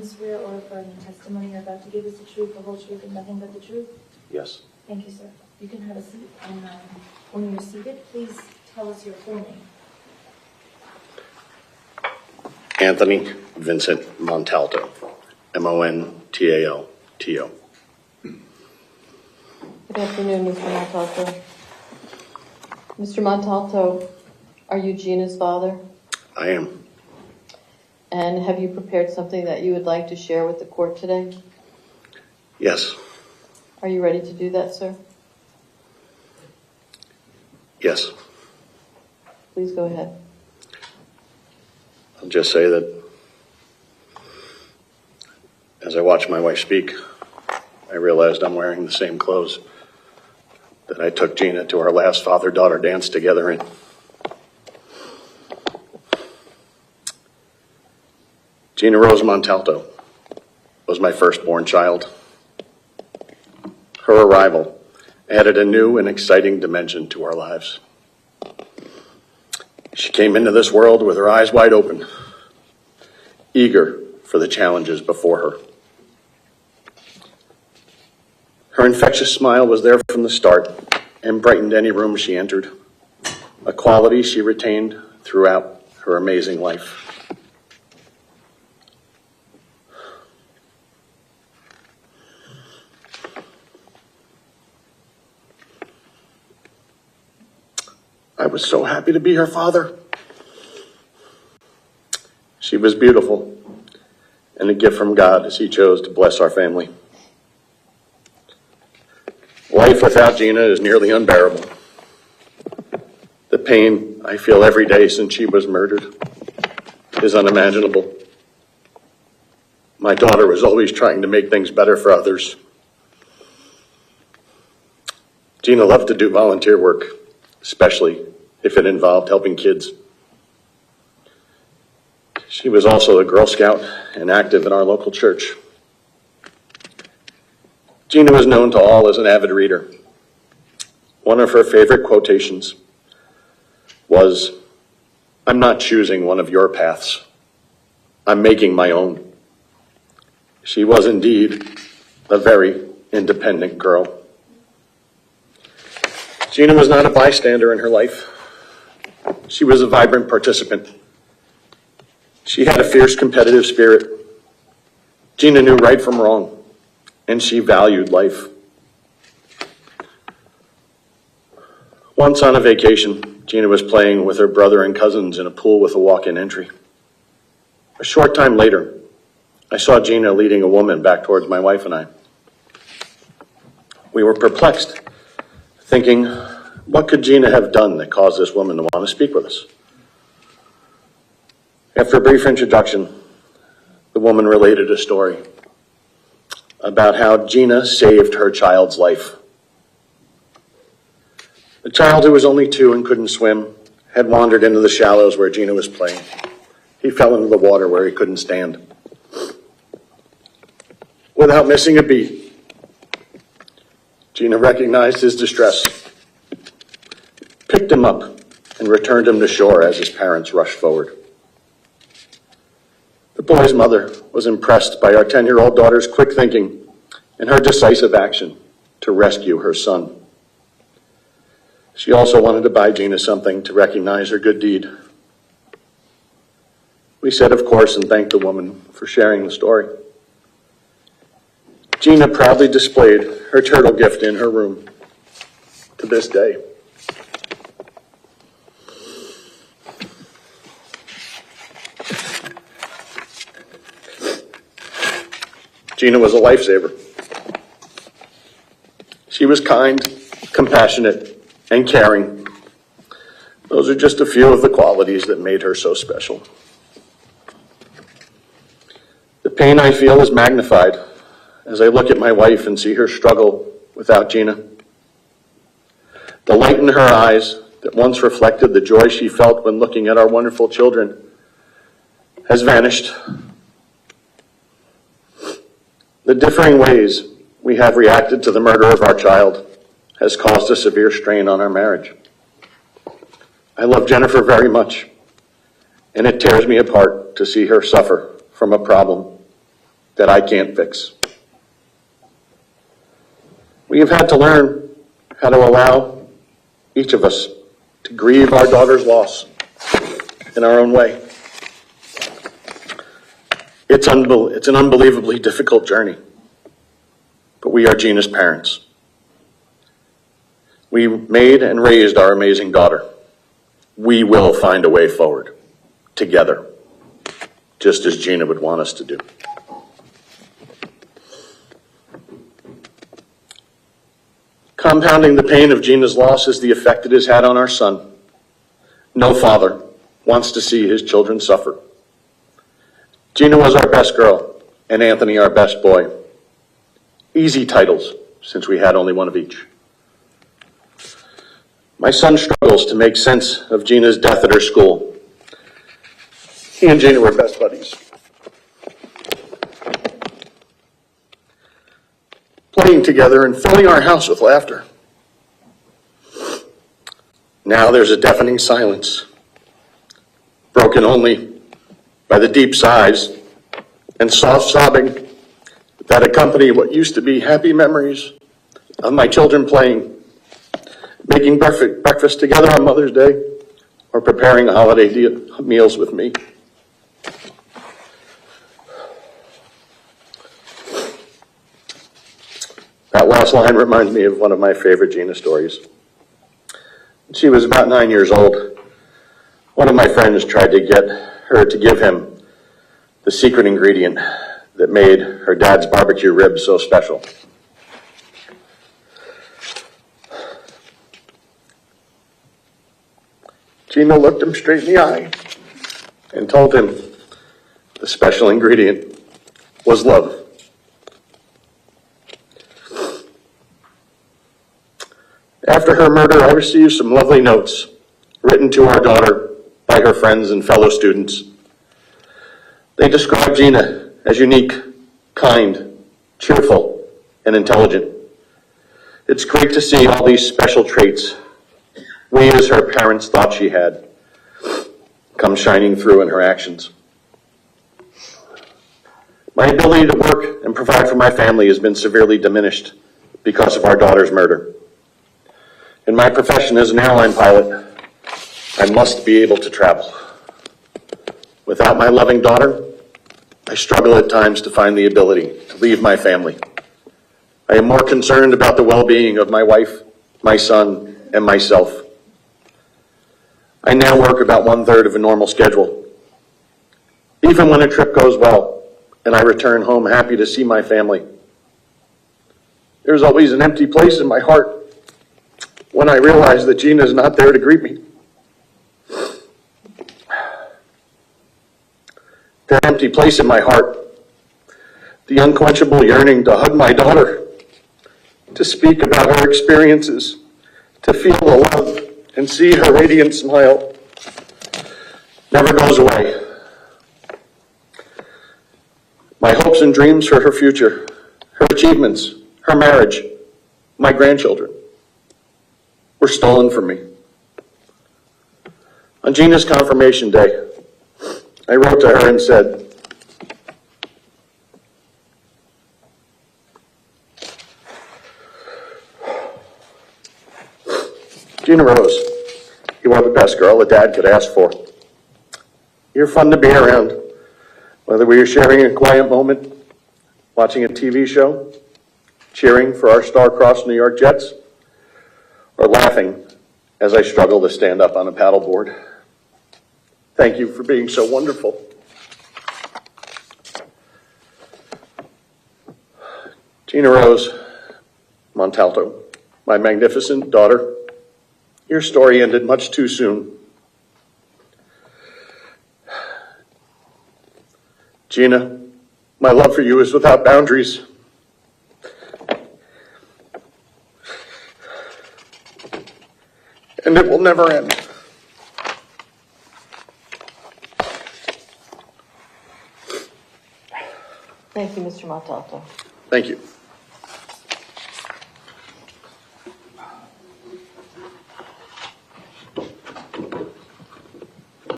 Swear or affirm the testimony you're about to give is the truth, the whole truth, and nothing but the truth? Yes. Thank you, sir. You can have a seat. And when you're seated, please tell us your full name. Anthony Vincent Montalto, Montalto. Good afternoon, Mr. Montalto. Mr. Montalto, are you Gina's father? I am. And have you prepared something that you would like to share with the court today? Yes. Are you ready to do that, sir? Yes. Please go ahead. I'll just say that as I watched my wife speak, I realized I'm wearing the same clothes that I took Gina to our last father-daughter dance together in. Gina Rose Montalto was my firstborn child. Her arrival added a new and exciting dimension to our lives. She came into this world with her eyes wide open, eager for the challenges before her. Her infectious smile was there from the start and brightened any room she entered, a quality she retained throughout her amazing life. I was so happy to be her father. She was beautiful and a gift from God as He chose to bless our family. Life without Gina is nearly unbearable. The pain I feel every day since she was murdered is unimaginable. My daughter was always trying to make things better for others. Gina loved to do volunteer work, especially if it involved helping kids. She was also a Girl Scout and active in our local church. Gina was known to all as an avid reader. One of her favorite quotations was, "I'm not choosing one of your paths. I'm making my own." She was indeed a very independent girl. Gina was not a bystander in her life. She was a vibrant participant. She had a fierce competitive spirit. Gina knew right from wrong, and she valued life. Once on a vacation, Gina was playing with her brother and cousins in a pool with a walk-in entry. A short time later, I saw Gina leading a woman back towards my wife and I. We were perplexed, thinking, what could Gina have done that caused this woman to want to speak with us? After a brief introduction, the woman related a story about how Gina saved her child's life. The child, who was only 2 and couldn't swim, had wandered into the shallows where Gina was playing. He fell into the water where he couldn't stand. Without missing a beat, Gina recognized his distress, picked him up, and returned him to shore as his parents rushed forward. The boy's mother was impressed by our 10-year-old daughter's quick thinking and her decisive action to rescue her son. She also wanted to buy Gina something to recognize her good deed. We said, of course, and thanked the woman for sharing the story. Gina proudly displayed her turtle gift in her room to this day. Gina was a lifesaver. She was kind, compassionate, and caring. Those are just a few of the qualities that made her so special. The pain I feel is magnified as I look at my wife and see her struggle without Gina. The light in her eyes that once reflected the joy she felt when looking at our wonderful children has vanished. The differing ways we have reacted to the murder of our child has caused a severe strain on our marriage. I love Jennifer very much, and it tears me apart to see her suffer from a problem that I can't fix. We have had to learn how to allow each of us to grieve our daughter's loss in our own way. It's an unbelievably difficult journey, but we are Gina's parents. We made and raised our amazing daughter. We will find a way forward, together, just as Gina would want us to do. Compounding the pain of Gina's loss is the effect it has had on our son. No father wants to see his children suffer. Gina was our best girl, and Anthony our best boy. Easy titles, since we had only one of each. My son struggles to make sense of Gina's death at her school. He and Gina were best buddies. Playing together and filling our house with laughter. Now there's a deafening silence, broken only by the deep sighs and soft sobbing that accompany what used to be happy memories of my children playing, making breakfast together on Mother's Day, or preparing holiday meals with me. That last line reminds me of one of my favorite Gina stories. When she was about 9 years old, one of my friends tried to get her to give him the secret ingredient that made her dad's barbecue ribs so special. Gina looked him straight in the eye and told him the special ingredient was love. After her murder, I received some lovely notes written to our daughter by her friends and fellow students. They described Gina as unique, kind, cheerful, and intelligent. It's great to see all these special traits we as her parents thought she had come shining through in her actions. My ability to work and provide for my family has been severely diminished because of our daughter's murder. In my profession as an airline pilot, I must be able to travel. Without my loving daughter, I struggle at times to find the ability to leave my family. I am more concerned about the well-being of my wife, my son, and myself. I now work about 1/3 of a normal schedule. Even when a trip goes well and I return home happy to see my family, there's always an empty place in my heart when I realize that Gina is not there to greet me. That empty place in my heart, the unquenchable yearning to hug my daughter, to speak about her experiences, to feel the love and see her radiant smile, never goes away. My hopes and dreams for her future, her achievements, her marriage, my grandchildren, were stolen from me. On Gina's confirmation day, I wrote to her and said, Gina Rose, you are the best girl a dad could ask for. You're fun to be around, whether we are sharing a quiet moment, watching a TV show, cheering for our star-crossed New York Jets, or laughing as I struggle to stand up on a paddleboard. Thank you for being so wonderful. Gina Rose Montalto, my magnificent daughter, your story ended much too soon. Gina, my love for you is without boundaries. And it will never end. Thank you, Mr. Montalto. Thank you.